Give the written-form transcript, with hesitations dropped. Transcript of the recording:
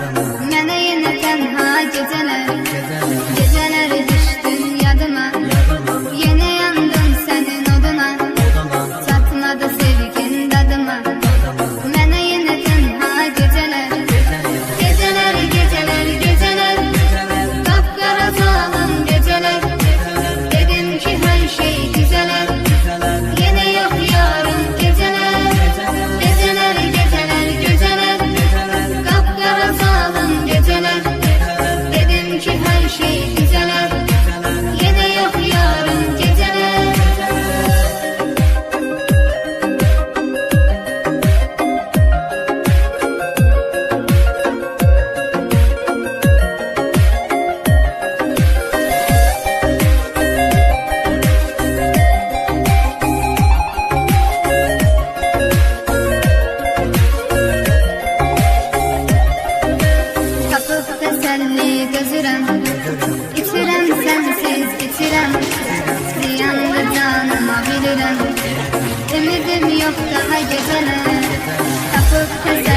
Mənə yenə tənha gecələr, gecələr düşdün yadıma. Yenə yandım sənin oduna, çatmadı sevgin dadıma. Mənə yenə tənha gecələr, gecələr, gecələr, gecələr, qapqara zalim gecələr. Dedim ki hər şey güzələr, yenə yox yarın gecələr. Gecələr, gecələr, gecələr, qapqara zalim gecələr. Dedim ki hər şey güzələr, yenə yox yarın gecələr. Tapıb təsəlli gözürəm, içirəm sənsiz içirəm. Ziyandı canıma bilirəm, ümidim yox daha gecələr. Tapıb təsəlli